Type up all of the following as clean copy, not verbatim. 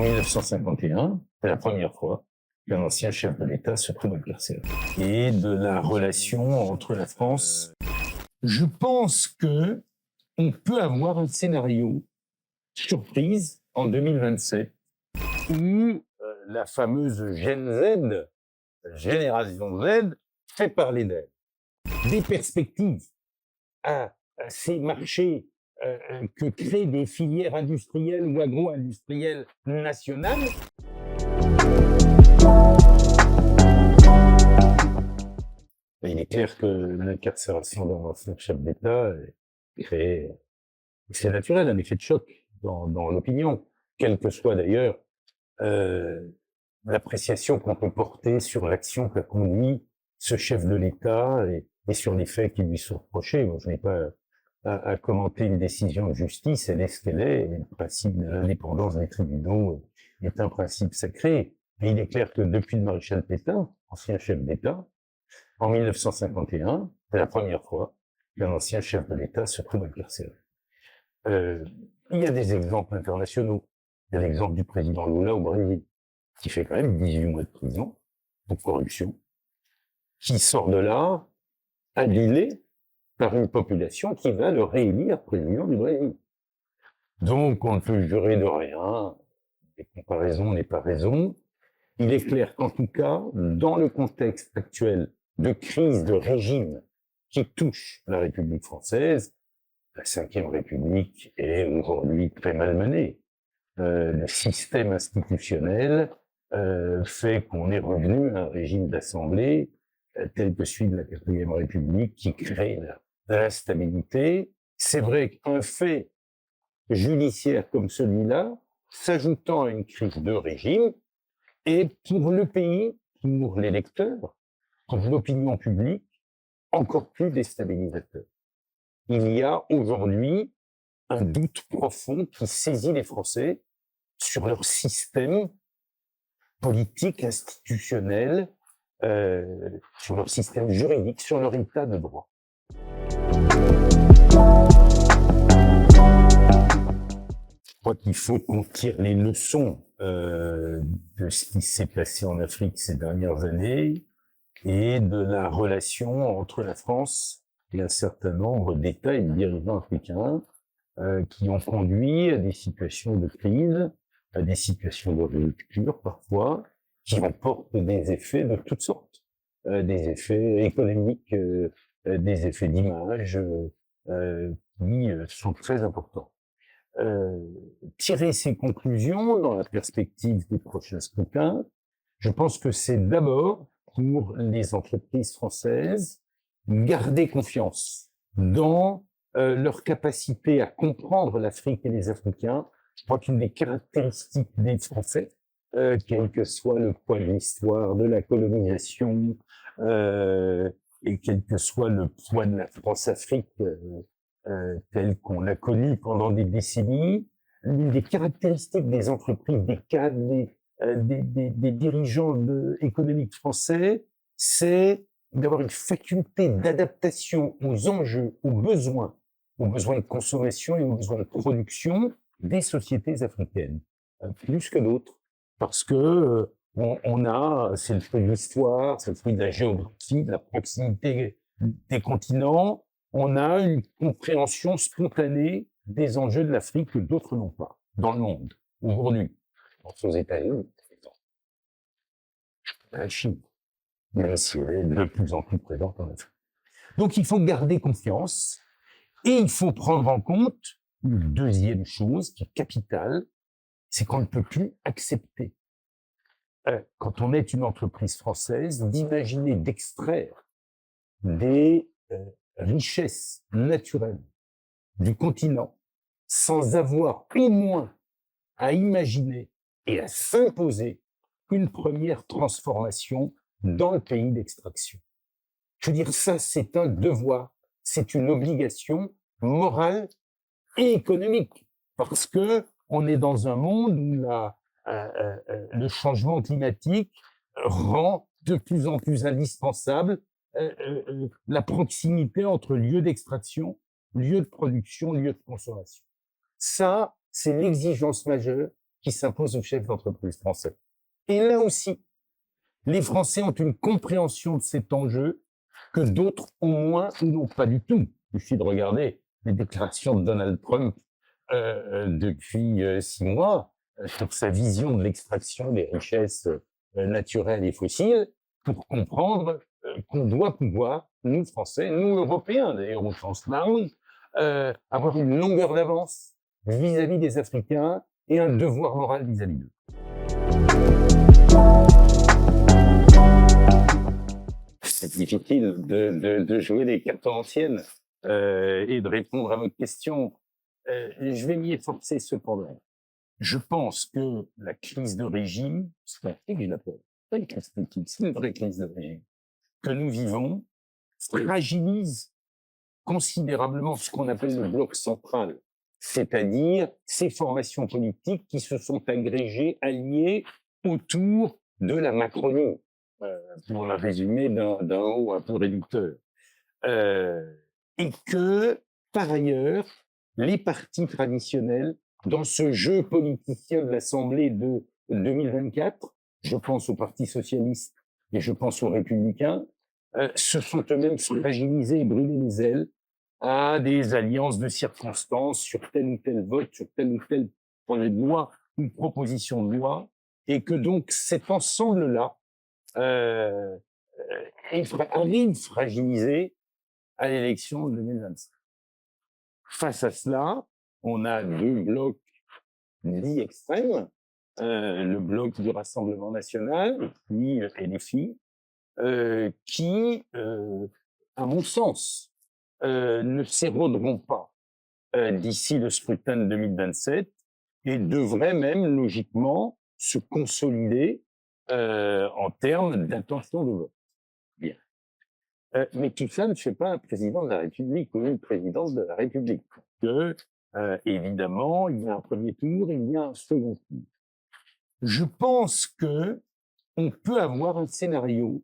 1951, c'est la première fois qu'un ancien chef de l'État se trouve incarcéré. Et de la relation entre la France. Je pense que on peut avoir un scénario surprise en 2027 où la fameuse génération Z, fait parler d'elle. Des perspectives à ces marchés que créent des filières industrielles ou agro-industrielles nationales. Il est clair que l'incarcération d'un ancien chef d'État crée, c'est naturel, un effet de choc dans l'opinion, quelle que soit d'ailleurs l'appréciation qu'on peut porter sur l'action qu'a conduit ce chef de l'État et sur les faits qui lui sont reprochés. Moi, je n'ai pas à commenter une décision de justice, elle est ce qu'elle est, et le principe de l'indépendance des tribunaux est un principe sacré. Mais il est clair que depuis le maréchal Pétain, ancien chef d'État, en 1951, c'est la première fois qu'un ancien chef de l'État se trouve incarcéré. Il y a des exemples internationaux. Il y a l'exemple du président Lula au Brésil, qui fait quand même 18 mois de prison pour corruption, qui sort de là adulé par une population qui va le réélire président du Brésil. Donc, on ne peut jurer de rien, les comparaisons n'est pas raison. Il est clair qu'en tout cas, dans le contexte actuel de crise de régime qui touche la République française, la Ve République est aujourd'hui très malmenée. Le système institutionnel fait qu'on est revenu à un régime d'assemblée tel que celui de la Quatrième République qui crée l'instabilité. C'est vrai qu'un fait judiciaire comme celui-là, s'ajoutant à une crise de régime, est pour le pays, pour l'électeur, pour l'opinion publique, encore plus déstabilisateur. Il y a aujourd'hui un doute profond qui saisit les Français sur leur système politique, institutionnel, sur leur système juridique, sur leur état de droit. Je crois qu'il faut qu'on tire les leçons de ce qui s'est passé en Afrique ces dernières années et de la relation entre la France et un certain nombre d'États et de dirigeants africains qui ont conduit à des situations de crise, à des situations de rupture parfois, qui emportent des effets de toutes sortes, des effets économiques, des effets d'image qui sont très importants. Tirer ces conclusions dans la perspective des prochains scrutins, je pense que c'est d'abord pour les entreprises françaises garder confiance dans leur capacité à comprendre l'Afrique et les Africains. Je crois qu'une des caractéristiques des Français, quel que soit le poids de l'histoire, de la colonisation, et quel que soit le poids de la France-Afrique tel qu'on l'a connu pendant des décennies, l'une des caractéristiques des entreprises, des cadres, des dirigeants économiques français, c'est d'avoir une faculté d'adaptation aux enjeux, aux besoins de consommation et aux besoins de production des sociétés africaines, plus que d'autres, parce que c'est le fruit de l'histoire, c'est le fruit de la géographie, de la proximité des continents. On a une compréhension spontanée des enjeux de l'Afrique que d'autres n'ont pas dans le monde aujourd'hui. Je pense aux États-Unis, par exemple, la Chine, même si elle est de plus en plus présente en Afrique. Donc il faut garder confiance et il faut prendre en compte une deuxième chose qui est capitale, c'est qu'on ne peut plus accepter, quand on est une entreprise française, d'imaginer d'extraire des richesses naturelles du continent sans avoir au moins à imaginer et à s'imposer une première transformation dans le pays d'extraction. Je veux dire, ça, c'est un devoir, c'est une obligation morale et économique, parce que on est dans un monde où le changement climatique rend de plus en plus indispensable la proximité entre lieu d'extraction, lieu de production, lieu de consommation. Ça, c'est l'exigence majeure qui s'impose aux chefs d'entreprise français. Et là aussi, les Français ont une compréhension de cet enjeu que d'autres ont moins ou n'ont pas du tout. Il suffit de regarder les déclarations de Donald Trump depuis 6 mois sur sa vision de l'extraction des richesses naturelles et fossiles pour comprendre qu'on doit pouvoir, nous Français, nous Européens d'ailleurs au sens large, avoir une longueur d'avance vis-à-vis des Africains et un devoir moral vis-à-vis d'eux. C'est difficile de jouer les cartes anciennes et de répondre à votre question. Je vais m'y efforcer cependant. Je pense que la crise de régime, c'est une vraie crise de régime que nous vivons, fragilise considérablement ce qu'on appelle le bloc central, c'est-à-dire ces formations politiques qui se sont agrégées, alliées autour de la Macronie, pour la résumer d'un haut un peu réducteur. Et que, par ailleurs, les partis traditionnels, dans ce jeu politicien de l'Assemblée de 2024, je pense au Parti socialiste et je pense aux Républicains, se sont eux-mêmes fragilisés et brûlés les ailes à des alliances de circonstances sur tel ou tel vote, sur tel ou tel projet de loi ou proposition de loi, et que donc cet ensemble-là arrive fragilisé à l'élection de 2025. Face à cela, on a deux blocs dits extrêmes, le bloc du Rassemblement national, puis LFI, qui, à mon sens, ne s'éroderont pas d'ici le scrutin de 2027 et devraient même logiquement se consolider en termes d'intention de vote. Bien. Mais tout ça ne fait pas un président de la République ou une présidence de la République. Que, évidemment, il y a un premier tour, il y a un second tour. Je pense que on peut avoir un scénario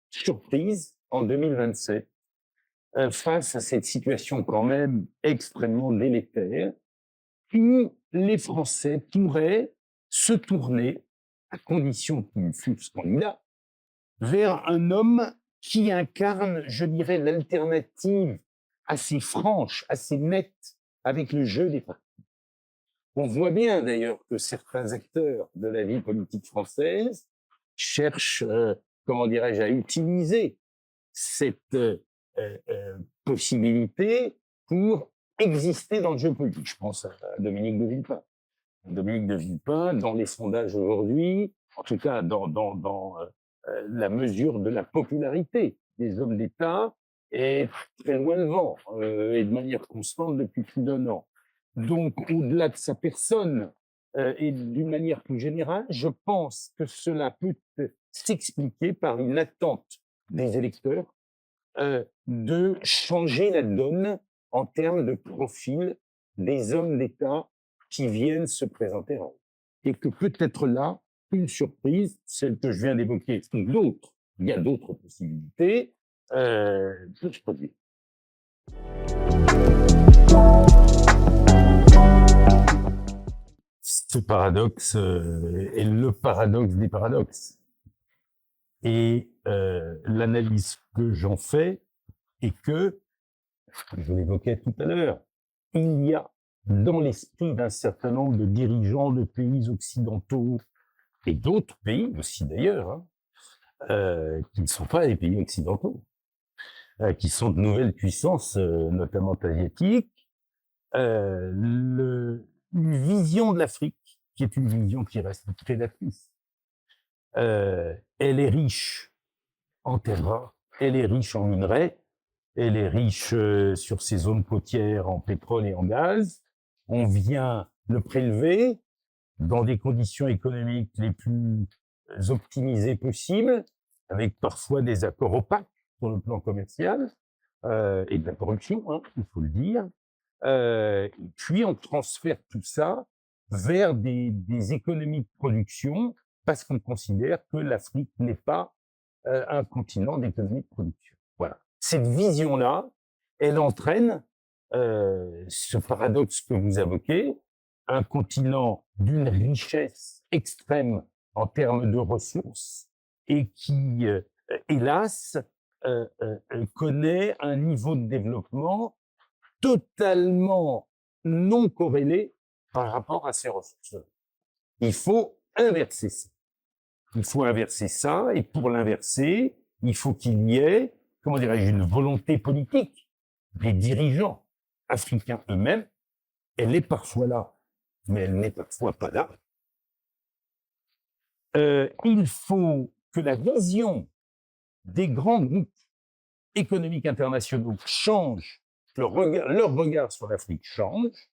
surprise en 2027 face à cette situation quand même extrêmement délétère, où les Français pourraient se tourner, à condition qu'ils fussent candidats, vers un homme qui incarne, je dirais, l'alternative assez franche, assez nette avec le jeu des partis. On voit bien d'ailleurs que certains acteurs de la vie politique française cherchent, comment dirais-je, à utiliser cette possibilité pour exister dans le jeu politique. Je pense à Dominique de Villepin. Dominique de Villepin, dans les sondages aujourd'hui, en tout cas dans la mesure de la popularité des hommes d'État, est très loin devant et de manière constante depuis plus d'1 an. Donc, au-delà de sa personne et d'une manière plus générale, je pense que cela peut s'expliquer par une attente des électeurs de changer la donne en termes de profil des hommes d'État qui viennent se présenter à eux. Et que peut-être là, une surprise, celle que je viens d'évoquer, ou d'autres, il y a d'autres possibilités, peut se produire. Ce paradoxe est le paradoxe des paradoxes. Et l'analyse que j'en fais est que, je l'évoquais tout à l'heure, il y a dans l'esprit d'un certain nombre de dirigeants de pays occidentaux et d'autres pays aussi d'ailleurs, qui ne sont pas des pays occidentaux, qui sont de nouvelles puissances, notamment asiatiques, une vision de l'Afrique qui est une vision qui reste prédatrice. Elle est riche en terres rares, elle est riche en minerais, elle est riche sur ses zones côtières en pétrole et en gaz. On vient le prélever dans des conditions économiques les plus optimisées possibles, avec parfois des accords opaques sur le plan commercial et de la corruption, hein, il faut le dire. Et puis on transfère tout ça vers des économies de production parce qu'on considère que l'Afrique n'est pas un continent d'économie de production. Voilà. Cette vision-là, elle entraîne ce paradoxe que vous évoquez, un continent d'une richesse extrême en termes de ressources et qui, hélas, connaît un niveau de développement totalement non corrélé par rapport à ses ressources. Il faut inverser ça. Il faut inverser ça, et pour l'inverser, il faut qu'il y ait, comment dirais-je, une volonté politique des dirigeants africains eux-mêmes. Elle est parfois là, mais elle n'est parfois pas là. Il faut que la vision des grands groupes économiques internationaux change, leur regard sur l'Afrique change.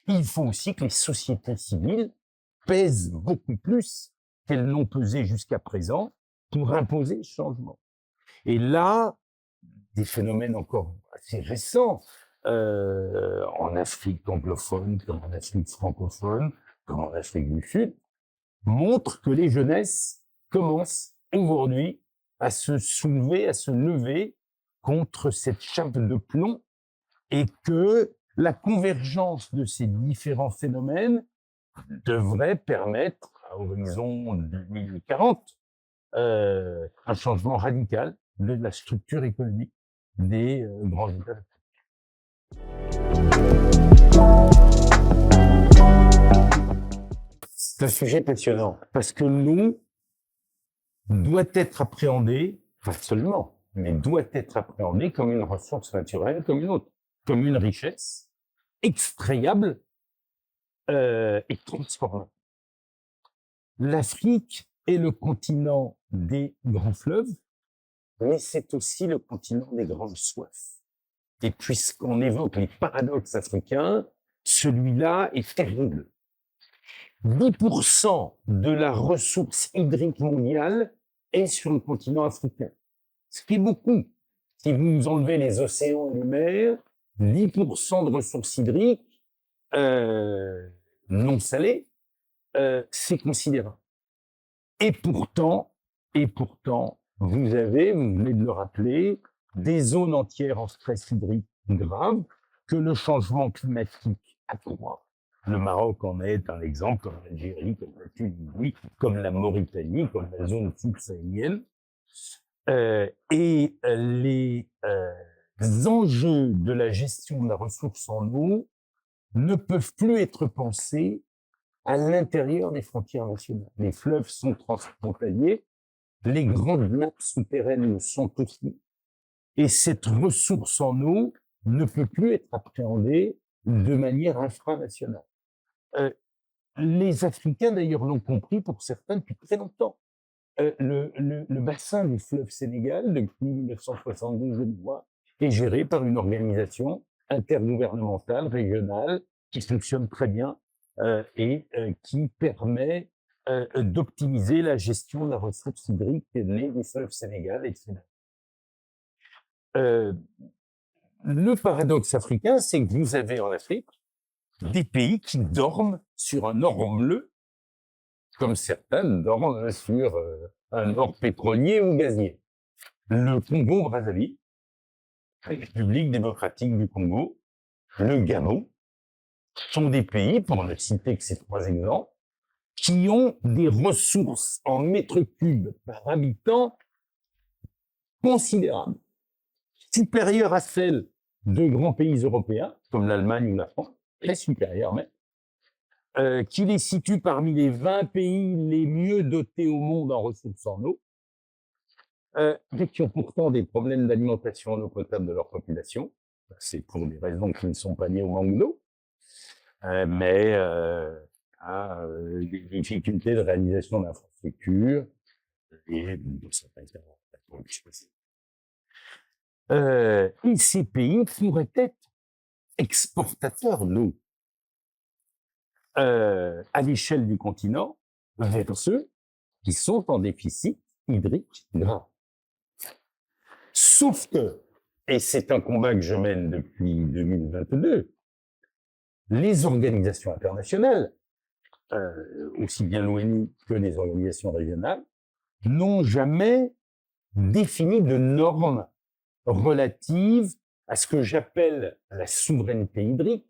Il faut aussi que les sociétés civiles pèsent beaucoup plus qu'elles n'ont pesé jusqu'à présent pour imposer ce changement. Et là, des phénomènes encore assez récents, en Afrique anglophone, comme en Afrique francophone, comme en Afrique du Sud, montrent que les jeunesses commencent aujourd'hui à se soulever, à se lever contre cette chape de plomb, et que la convergence de ces différents phénomènes devrait permettre, à horizon 2040, un changement radical de la structure économique des grands États. C'est un sujet passionnant parce que l'eau doit être appréhendée, pas seulement, mais doit être appréhendée comme une ressource naturelle, comme une autre, comme une richesse extrayable et transformable. L'Afrique est le continent des grands fleuves, mais c'est aussi le continent des grandes soifs. Et puisqu'on évoque les paradoxes africains, celui-là est terrible. 10% de la ressource hydrique mondiale est sur le continent africain, ce qui est beaucoup. Si vous enlevez les océans et les mers, 10% de ressources hydriques non salées, c'est considérable. Et pourtant, vous venez de le rappeler, des zones entières en stress hydrique grave, que le changement climatique accroît. Le Maroc en est un exemple, comme l'Algérie, comme la Tunisie, comme la Mauritanie, comme la zone subsaharienne. Et les enjeux de la gestion de la ressource en eau ne peuvent plus être pensés à l'intérieur des frontières nationales. Les fleuves sont transfrontaliers, les grandes nappes souterraines le sont aussi, et cette ressource en eau ne peut plus être appréhendée de manière infranationale. Les Africains, d'ailleurs, l'ont compris pour certains depuis très longtemps. Le bassin du fleuve Sénégal, depuis 1972, je le vois, est géré par une organisation intergouvernementale, régionale, qui fonctionne très bien et qui permet d'optimiser la gestion de la ressource hydrique née du fleuve Sénégal, etc. Le paradoxe africain, c'est que vous avez en Afrique des pays qui dorment sur un or bleu, comme certains dorment sur un or pétrolier ou gazier. Le Congo-Brazzaville, République démocratique du Congo, le Gabon, sont des pays, pour ne citer que ces trois exemples, qui ont des ressources en mètres cubes par habitant considérables, supérieures à celles de grands pays européens, comme l'Allemagne ou la France, très supérieures même, qui les situent parmi les 20 pays les mieux dotés au monde en ressources en eau, mais qui ont pourtant des problèmes d'alimentation en eau potable de leur population. C'est pour des raisons qui ne sont pas liées au manque d'eau, mais des difficultés de réalisation d'infrastructures et de certains cas. Et ces pays pourraient être exportateurs d'eau à l'échelle du continent vers ceux qui sont en déficit hydrique grave. Sauf que, et c'est un combat que je mène depuis 2022, les organisations internationales, aussi bien l'ONU que les organisations régionales, n'ont jamais défini de normes relatives à ce que j'appelle la souveraineté hydrique,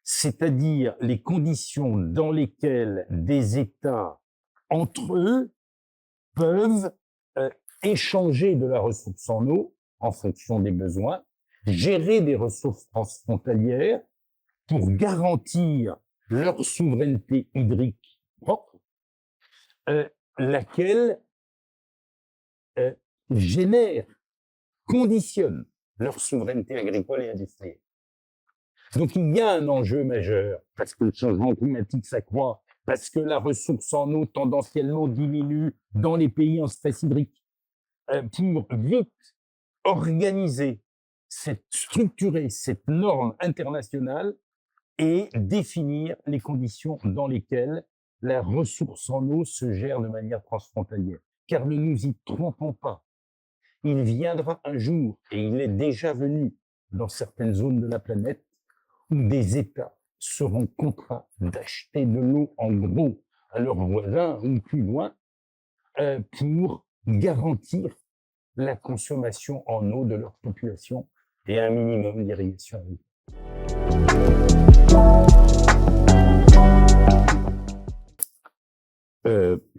c'est-à-dire les conditions dans lesquelles des États, entre eux, peuvent échanger de la ressource en eau en fonction des besoins, gérer des ressources transfrontalières pour garantir leur souveraineté hydrique propre, laquelle génère, conditionne leur souveraineté agricole et industrielle. Donc il y a un enjeu majeur, parce que le changement climatique s'accroît, parce que la ressource en eau tendanciellement diminue dans les pays en stress hydrique, pour vite organiser, structurer cette norme internationale et définir les conditions dans lesquelles la ressource en eau se gère de manière transfrontalière. Car ne nous y trompons pas, il viendra un jour, et il est déjà venu dans certaines zones de la planète, où des États seront contraints d'acheter de l'eau en gros à leurs voisins ou plus loin pour garantir la consommation en eau de leur population et un minimum d'irrigation.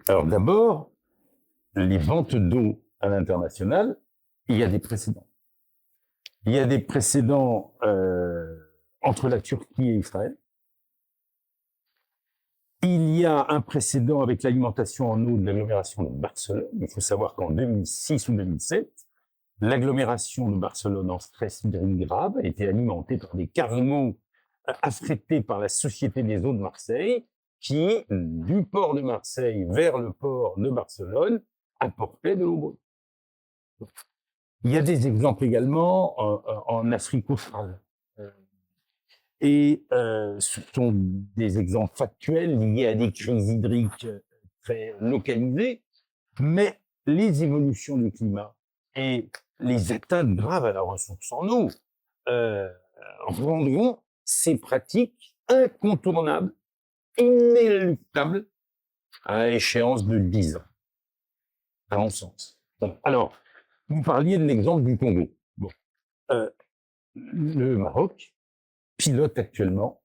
Alors d'abord, les ventes d'eau à l'international, il y a des précédents. Il y a des précédents entre la Turquie et Israël. Il y a un précédent avec l'alimentation en eau de l'agglomération de Barcelone. Il faut savoir qu'en 2006 ou 2007, l'agglomération de Barcelone en stress hydrique grave a été alimentée par des cargos affrétés par la Société des eaux de Marseille qui, du port de Marseille vers le port de Barcelone, apportaient de l'eau brute. Il y a des exemples également en Afrique australe. Et ce sont des exemples factuels liés à des crises hydriques très localisées, mais les évolutions du climat et les atteintes graves à la ressource en eau rendront ces pratiques incontournables, inéluctables, à échéance de 10 ans, à mon sens. Bon, alors, vous parliez de l'exemple du Congo. Bon, le Maroc pilote actuellement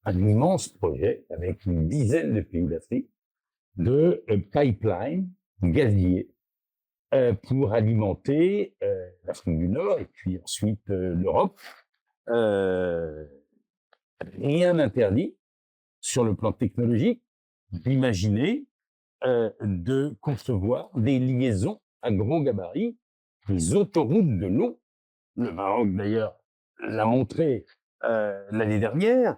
un immense projet avec une dizaine de pays d'Afrique de pipeline gazier pour alimenter l'Afrique du Nord et puis ensuite l'Europe. Rien n'interdit, sur le plan technologique, d'imaginer de concevoir des liaisons à gros gabarits, des autoroutes de l'eau. Le Maroc, d'ailleurs, l'a montré l'année dernière,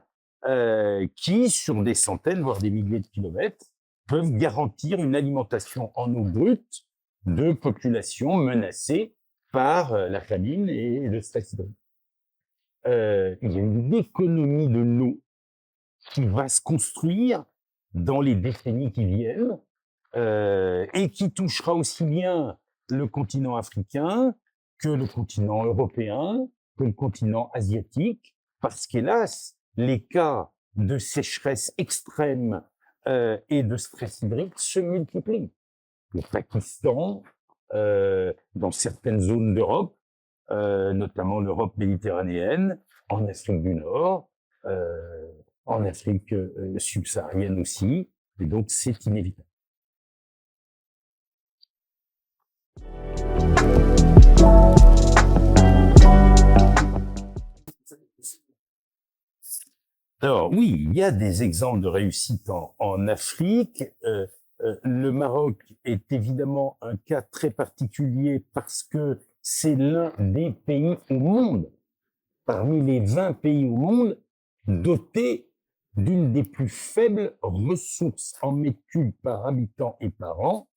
qui, sur des centaines, voire des milliers de kilomètres, peuvent garantir une alimentation en eau brute de populations menacées par la famine et le stress hydrique. Il y a une économie de l'eau qui va se construire dans les décennies qui viennent et qui touchera aussi bien le continent africain que le continent européen, que le continent asiatique, parce qu'hélas, les cas de sécheresse extrême et de stress hydrique se multiplient. Le Pakistan, dans certaines zones d'Europe, notamment l'Europe méditerranéenne, en Afrique du Nord, en Afrique subsaharienne aussi, et donc c'est inévitable. Alors oui, il y a des exemples de réussite en Afrique. Le Maroc est évidemment un cas très particulier parce que c'est l'un des pays au monde, parmi les 20 pays au monde, dotés d'une des plus faibles ressources en mètres cubes par habitant et par an.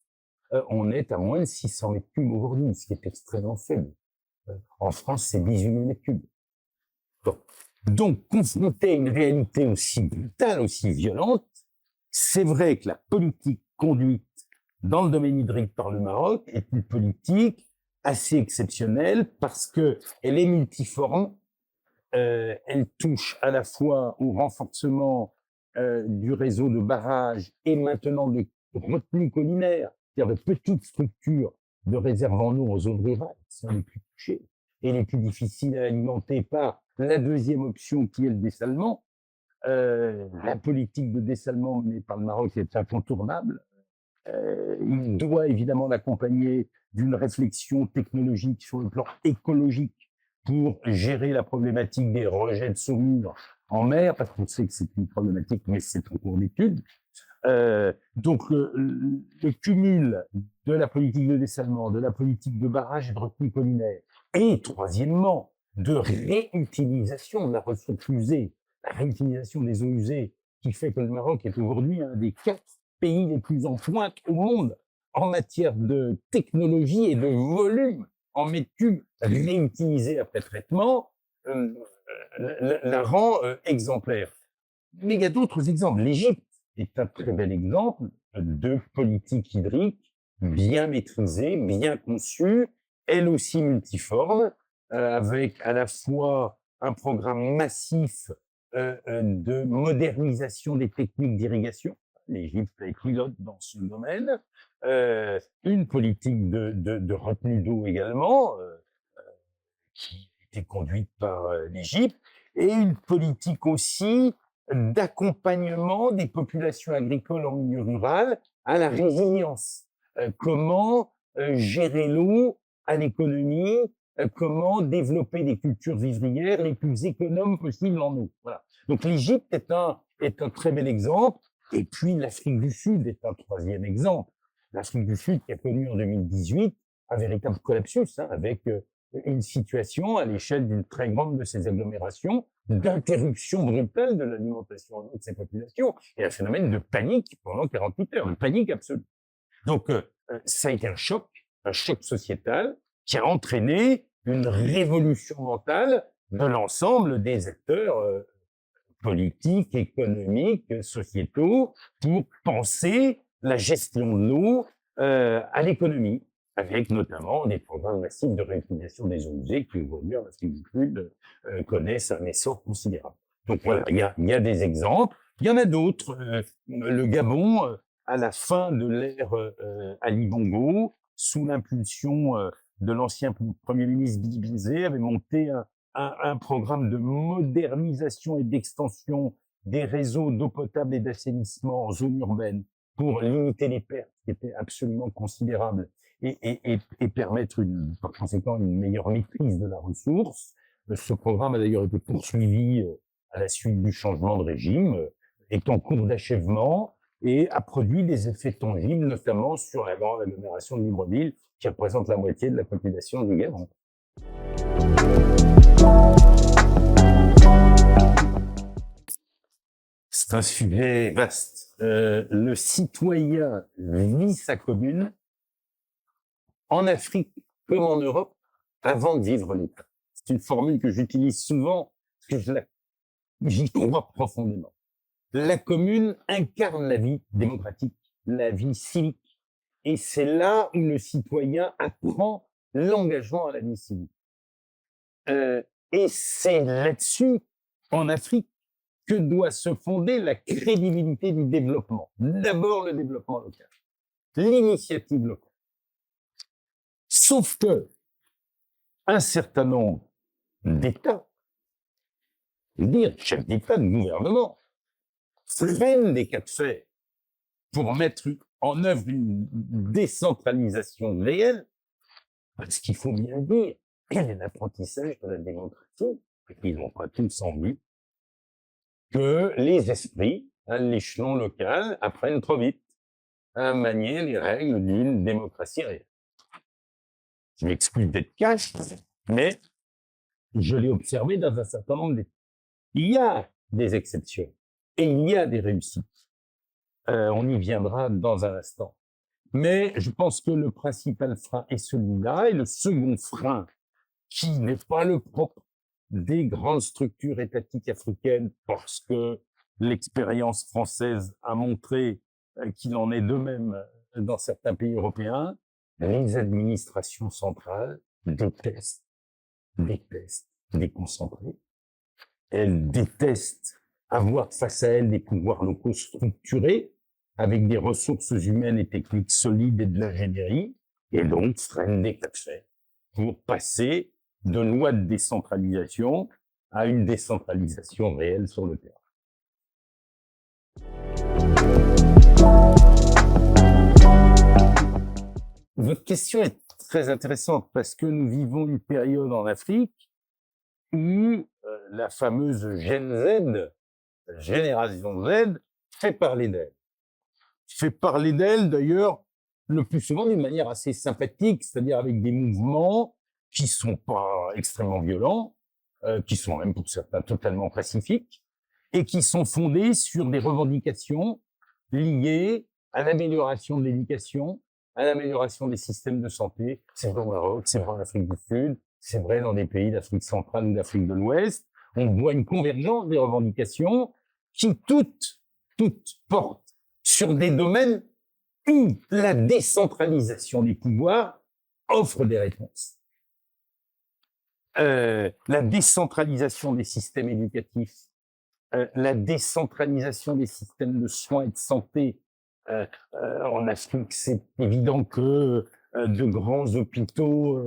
On est à moins de 600 mètres cubes aujourd'hui, ce qui est extrêmement faible. En France, c'est 18 000 mètres cubes. Bon. Donc, confronté à une réalité aussi brutale, aussi violente, c'est vrai que la politique conduite dans le domaine hydrique par le Maroc est une politique assez exceptionnelle parce que elle est multiforme, elle touche à la fois au renforcement du réseau de barrages et maintenant de retenues collinaires, c'est-à-dire de petites structures de réserve en eau en zone rurale qui sont les plus touchées et les plus difficiles à alimenter par la deuxième option qui est le dessalement. La politique de dessalement menée par le Maroc est incontournable. Il doit évidemment l'accompagner d'une réflexion technologique sur le plan écologique pour gérer la problématique des rejets de saumure en mer, parce qu'on sait que c'est une problématique, mais c'est en cours d'étude. Donc le cumul de la politique de dessalement, de la politique de barrage et de retenue collinaire, et troisièmement, de réutilisation de la ressource usée, la réutilisation des eaux usées, qui fait que le Maroc est aujourd'hui un des 4 pays les plus en pointe au monde en matière de technologie et de volume en mètres cubes réutilisés après traitement, la rend exemplaire. Mais il y a d'autres exemples. L'Égypte est un très bel exemple de politique hydrique bien maîtrisée, bien conçue, elle aussi multiforme, avec à la fois un programme massif de modernisation des techniques d'irrigation. L'Égypte est pilote dans ce domaine. Une politique de retenue d'eau également, qui était conduite par l'Égypte, et une politique aussi d'accompagnement des populations agricoles en milieu rural à la résilience. Comment gérer l'eau à l'économie, comment développer des cultures vivrières les plus économes possibles en eau. Voilà. Donc l'Égypte est un très bel exemple, et puis l'Afrique du Sud est un troisième exemple. L'Afrique du Sud qui a connu en 2018 un véritable collapsus, avec une situation à l'échelle d'une très grande de ces agglomérations d'interruption brutale de l'alimentation en eau de ces populations et un phénomène de panique pendant 48 heures, de panique absolue. Donc, ça a été un choc sociétal qui a entraîné une révolution mentale de l'ensemble des acteurs politiques, économiques, sociétaux pour penser la gestion de l'eau à l'économie, avec notamment des programmes massifs de réutilisation des eaux usées qui aujourd'hui en Afrique du Sud connaissent un essor considérable. Donc voilà, il y a des exemples. Il y en a d'autres. Le Gabon, à la fin de l'ère Ali Bongo, sous l'impulsion de l'ancien Premier ministre Guy Bizet, avait monté un programme de modernisation et d'extension des réseaux d'eau potable et d'assainissement en zone urbaine pour limiter les pertes qui étaient absolument considérables et permettre par conséquent une meilleure maîtrise de la ressource. Ce programme a d'ailleurs été poursuivi à la suite du changement de régime, est en cours d'achèvement et a produit des effets tangibles, notamment sur la grande agglomération de Libreville, qui représente la moitié de la population du Gabon. C'est un sujet vaste. Le citoyen vit sa commune en Afrique comme en Europe avant de vivre l'État. C'est une formule que j'utilise souvent parce que j'y crois profondément. La commune incarne la vie démocratique, la vie civique. Et c'est là où le citoyen apprend l'engagement à la vie civique. Et c'est là-dessus, en Afrique, que doit se fonder la crédibilité du développement. D'abord le développement local, l'initiative locale. Sauf que un certain nombre d'États, chefs d'État, de gouvernement, freinent des cas de fer pour mettre en œuvre une décentralisation réelle, parce qu'il faut bien dire, quel est l'apprentissage de la démocratie, et qu'ils n'ont pas tous envie, que les esprits, à l'échelon local, apprennent trop vite à manier les règles d'une démocratie réelle. Je m'excuse d'être cash, mais je l'ai observé dans un certain nombre d'États. Il y a des exceptions et il y a des réussites. On y viendra dans un instant. Mais je pense que le principal frein est celui-là, et le second frein, qui n'est pas le propre des grandes structures étatiques africaines, parce que l'expérience française a montré qu'il en est de même dans certains pays européens, les administrations centrales détestent déconcentrer. Elles détestent avoir face à elles des pouvoirs locaux structurés, avec des ressources humaines et techniques solides et de l'ingénierie, et donc freinent des cas de fer pour passer de lois de décentralisation à une décentralisation réelle sur le terrain. Votre question est très intéressante parce que nous vivons une période en Afrique où la fameuse Gen Z, la génération Z, fait parler d'elle. Fait parler d'elle d'ailleurs le plus souvent d'une manière assez sympathique, c'est-à-dire avec des mouvements qui sont pas extrêmement violents, qui sont même pour certains totalement pacifiques, et qui sont fondés sur des revendications liées à l'amélioration de l'éducation, à l'amélioration des systèmes de santé. C'est vrai au Maroc, c'est vrai en Afrique du Sud, c'est vrai dans des pays d'Afrique centrale ou d'Afrique de l'Ouest. On voit une convergence des revendications qui toutes portent sur des domaines où la décentralisation des pouvoirs offre des réponses. La décentralisation des systèmes éducatifs, la décentralisation des systèmes de soins et de santé. En Afrique, c'est évident que de grands hôpitaux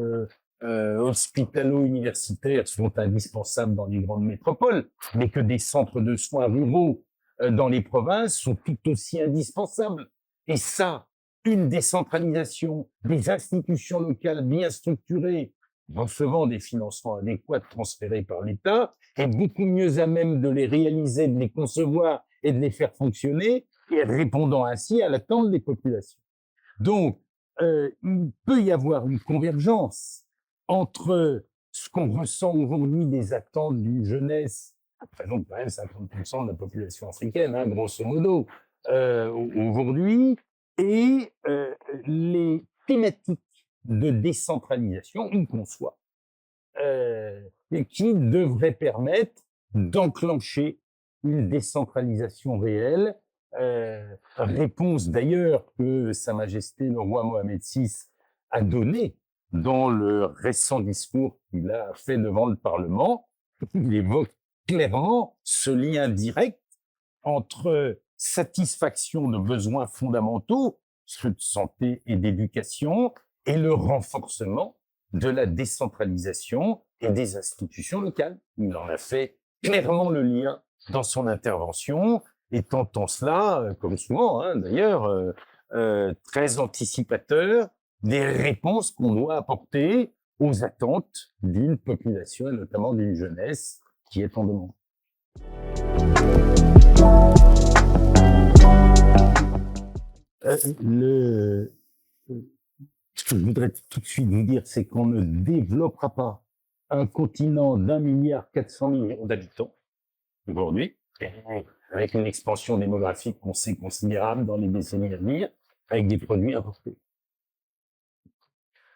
hospitalo-universitaires sont indispensables dans les grandes métropoles, mais que des centres de soins ruraux dans les provinces sont tout aussi indispensables. Et ça, une décentralisation des institutions locales bien structurées, recevant des financements adéquats transférés par l'État, est beaucoup mieux à même de les réaliser, de les concevoir et de les faire fonctionner, et répondant ainsi à l'attente des populations. Donc, il peut y avoir une convergence entre ce qu'on ressent aujourd'hui des attentes d'une jeunesse, qui représente quand même 50% de la population africaine, hein, grosso modo, aujourd'hui, et les thématiques de décentralisation, où qu'on soit, et qui devraient permettre d'enclencher une décentralisation réelle. Réponse d'ailleurs que Sa Majesté le roi Mohamed VI a donnée dans le récent discours qu'il a fait devant le Parlement. Il évoque clairement ce lien direct entre satisfaction de besoins fondamentaux, ceux de santé et d'éducation, et le renforcement de la décentralisation et des institutions locales. Il en a fait clairement le lien dans son intervention, et tentant cela, comme souvent hein, d'ailleurs, très anticipateur des réponses qu'on doit apporter aux attentes d'une population, et notamment d'une jeunesse qui est en demande. Ce que je voudrais tout de suite vous dire, c'est qu'on ne développera pas un continent d'1,4 milliard d'habitants aujourd'hui, avec une expansion démographique qu'on sait considérable dans les décennies à venir, avec des produits importés.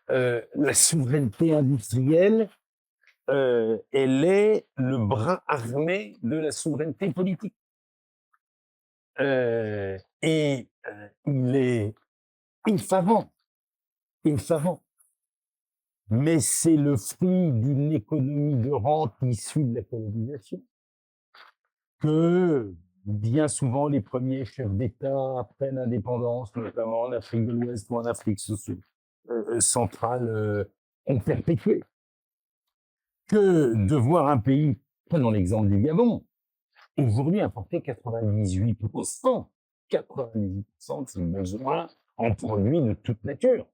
La souveraineté industrielle, elle est le bras armé de la souveraineté politique. Il est infamant, mais c'est le fruit d'une économie de rente issue de la colonisation que bien souvent les premiers chefs d'État après l'indépendance, notamment en Afrique de l'Ouest ou en Afrique centrale, ont perpétué. Que de voir un pays, prenons l'exemple du Gabon, aujourd'hui importer 98% de ses besoins en produits de toute nature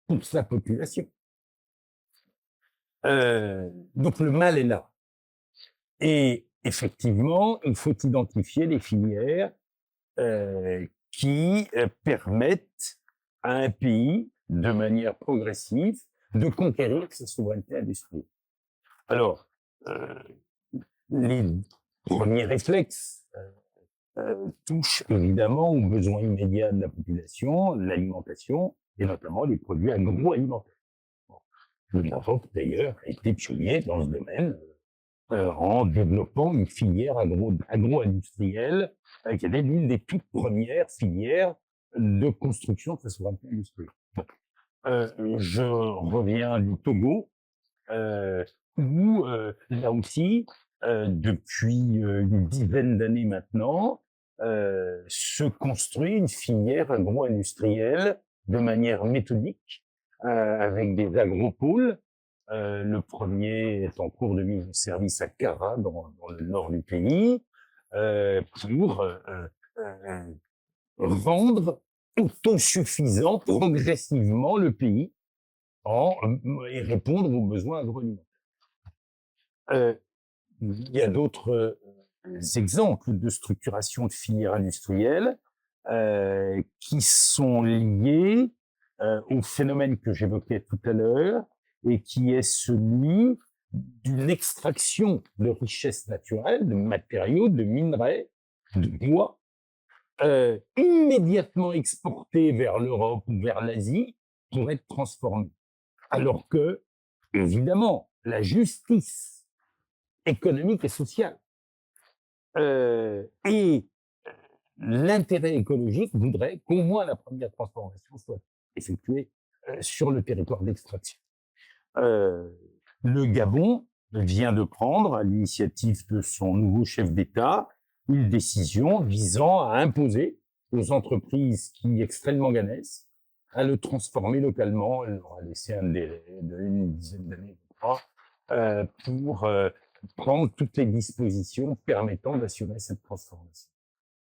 pour sa population. Donc le mal est là. Et effectivement, il faut identifier les filières qui permettent à un pays, de manière progressive, de conquérir sa souveraineté industrielle. Alors, les premiers réflexes touchent évidemment aux besoins immédiats de la population, l'alimentation, et notamment les produits agroalimentaires. Le Maroc, d'ailleurs, a été pionnier dans ce domaine en développant une filière agro-industrielle qui était l'une des toutes premières filières de construction de sa souveraineté industrielle. Je reviens du Togo, où là aussi, depuis une dizaine d'années maintenant, se construit une filière agro-industrielle de manière méthodique, avec des agropôles. Le premier est en cours de mise en service à Kara, dans le nord du pays. pour rendre autosuffisant progressivement le pays et répondre aux besoins agroalimentaires. Il y a d'autres exemples de structuration de filières industrielles qui sont liés au phénomène que j'évoquais tout à l'heure et qui est celui d'une extraction de richesses naturelles, de matériaux, de minerais, de bois, immédiatement exportés vers l'Europe ou vers l'Asie pour être transformés. Alors que, évidemment, la justice économique et sociale et l'intérêt écologique voudrait qu'au moins la première transformation soit effectuée sur le territoire d'extraction. Le Gabon vient de prendre, à l'initiative de son nouveau chef d'État, une décision visant à imposer aux entreprises qui extraient le manganèse à le transformer localement. Elle leur a laissé un délai d'une dizaine d'années, je crois, pour prendre toutes les dispositions permettant d'assurer cette transformation.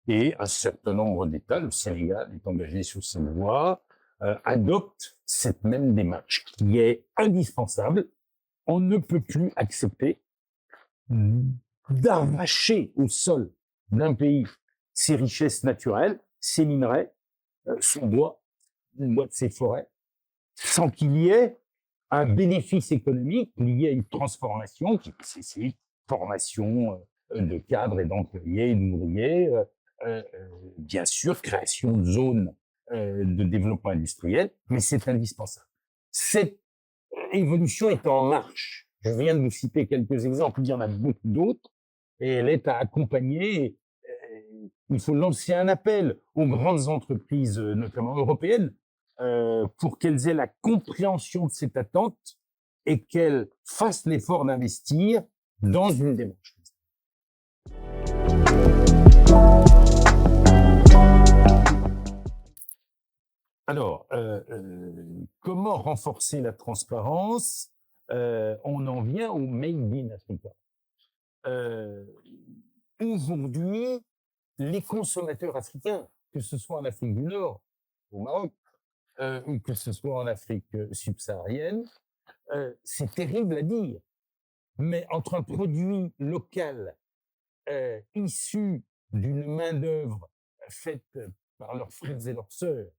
Et un certain nombre d'États, le Sénégal est engagé sur cette voie, adoptent cette même démarche qui est indispensable. On ne peut plus accepter d'arracher au sol d'un pays ses richesses naturelles, ses minerais, son bois de ses forêts, sans qu'il y ait un bénéfice économique lié à une transformation qui nécessite formation de cadres et d'employés et d'ouvriers, bien sûr, création de zones de développement industriel, mais c'est indispensable. Cette évolution est en marche. Je viens de vous citer quelques exemples, il y en a beaucoup d'autres, et elle est à accompagner. Il faut lancer un appel aux grandes entreprises, notamment européennes, pour qu'elles aient la compréhension de cette attente et qu'elles fassent l'effort d'investir dans une démarche. Alors, comment renforcer la transparence? On en vient au Made in Africa. Aujourd'hui, les consommateurs africains, que ce soit en Afrique du Nord, au Maroc, ou que ce soit en Afrique subsaharienne, c'est terrible à dire, mais entre un produit local issu d'une main-d'œuvre faite par leurs frères et leurs sœurs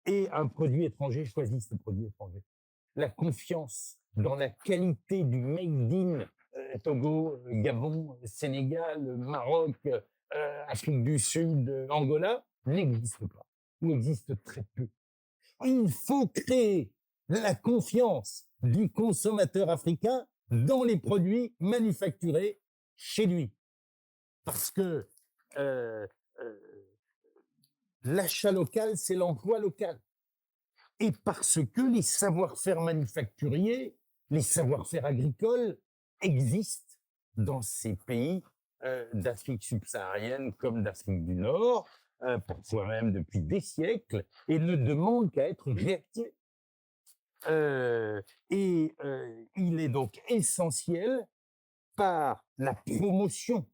et un produit étranger, choisissent le produit étranger. La confiance dans la qualité du made in Togo, Gabon, Sénégal, Maroc, Afrique du Sud, Angola, n'existe pas, ou existe très peu. Il faut créer la confiance du consommateur africain dans les produits manufacturés chez lui. Parce que l'achat local, c'est l'emploi local. Et parce que les savoir-faire manufacturiers, les savoir-faire agricoles existent dans ces pays d'Afrique subsaharienne comme d'Afrique du Nord, parfois même depuis des siècles, et ne demandent qu'à être réactivés. Il est donc essentiel, par la promotion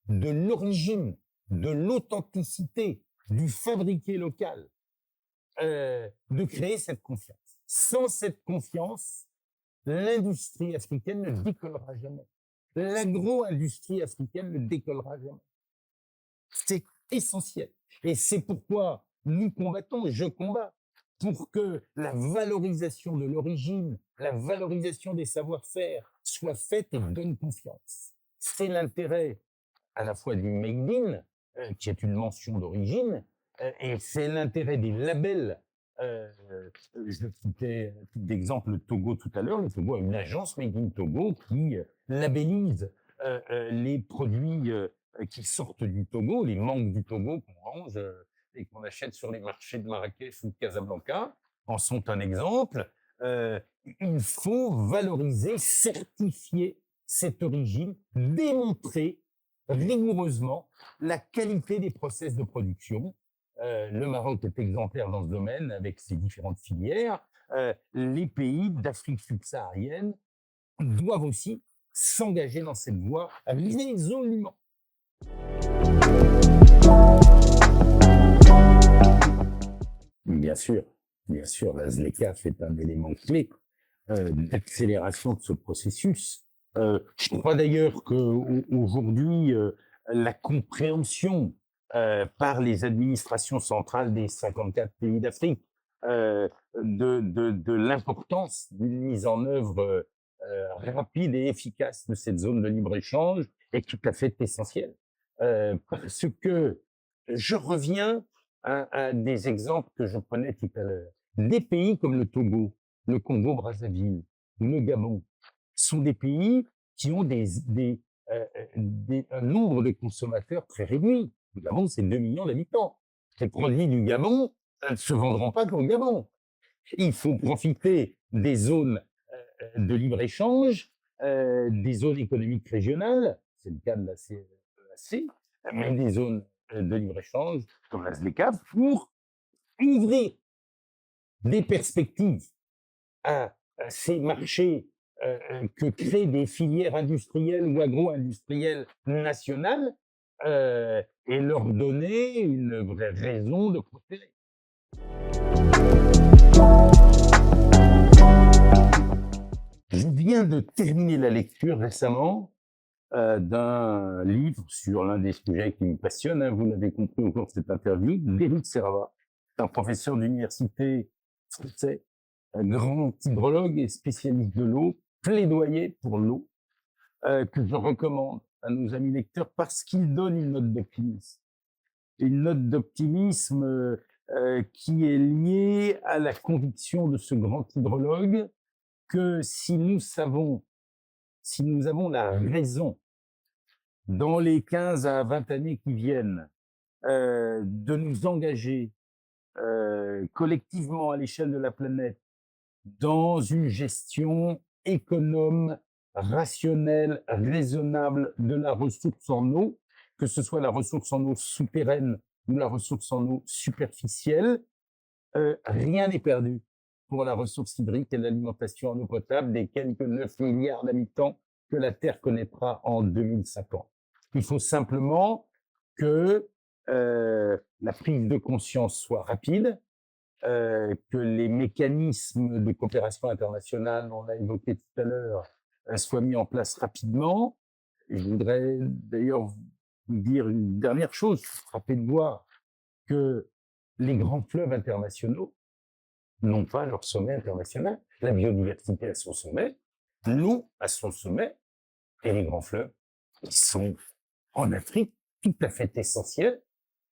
de l'origine, de l'authenticité, du fabriqué local, de créer cette confiance. Sans cette confiance, l'industrie africaine ne décollera jamais. L'agro-industrie africaine ne décollera jamais. C'est essentiel. Et c'est pourquoi nous combattons, je combats, pour que la valorisation de l'origine, la valorisation des savoir-faire soit faite et donne confiance. C'est l'intérêt à la fois du Made in, qui est une mention d'origine, et c'est l'intérêt des labels. Je citais d'exemple le Togo tout à l'heure. Le Togo a une agence Made in Togo qui labellise les produits qui sortent du Togo, les mangues du Togo qu'on range et qu'on achète sur les marchés de Marrakech ou de Casablanca en sont un exemple. Il faut valoriser, certifier cette origine, démontrer rigoureusement la qualité des process de production. Le Maroc est exemplaire dans ce domaine avec ses différentes filières. Les pays d'Afrique subsaharienne doivent aussi s'engager dans cette voie résolument. Bien sûr, la ZLECAf est un élément clé d'accélération de ce processus. Je crois d'ailleurs qu'aujourd'hui, la compréhension par les administrations centrales des 54 pays d'Afrique de l'importance d'une mise en œuvre rapide et efficace de cette zone de libre-échange est tout à fait essentielle. Parce que je reviens à des exemples que je prenais tout à l'heure. Des pays comme le Togo, le Congo-Brazzaville, le Gabon, sont des pays qui ont un nombre de consommateurs très réduit. Le Gabon, c'est 2 millions d'habitants. Les produits du Gabon ne se vendront pas qu'au Gabon. Il faut profiter des zones de libre-échange, des zones économiques régionales, c'est le cas de la CEEAC, mais des zones de libre-échange comme la ZLECAf pour ouvrir des perspectives à ces marchés que créent des filières industrielles ou agro-industrielles nationales et leur donner une vraie raison de prospérer. Je viens de terminer la lecture récemment d'un livre sur l'un des sujets qui me passionne, hein, vous l'avez compris au cours de cette interview, d'Éric Servat, un professeur d'université français, un grand hydrologue et spécialiste de l'eau, plaidoyer pour l'eau, que je recommande à nos amis lecteurs parce qu'il donne une note d'optimisme. Une note d'optimisme qui est liée à la conviction de ce grand hydrologue que si nous avons la raison dans les 15 à 20 années qui viennent de nous engager collectivement à l'échelle de la planète dans une gestion économe, rationnelle, raisonnable de la ressource en eau, que ce soit la ressource en eau souterraine ou la ressource en eau superficielle, rien n'est perdu pour la ressource hydrique et l'alimentation en eau potable des quelques 9 milliards d'habitants que la Terre connaîtra en 2050. Il faut simplement que la prise de conscience soit rapide, que les mécanismes de coopération internationale, on l'a évoqué tout à l'heure, soient mis en place rapidement. Et je voudrais d'ailleurs vous dire une dernière chose, frapper de voir que les grands fleuves internationaux n'ont pas leur sommet international. La biodiversité a son sommet, l'eau a son sommet, et les grands fleuves, ils sont en Afrique tout à fait essentiels,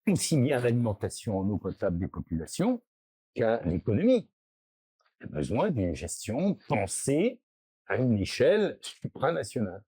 aussi bien à l'alimentation en eau potable des populations qu'à l'économie. Il y a besoin d'une gestion pensée à une échelle supranationale.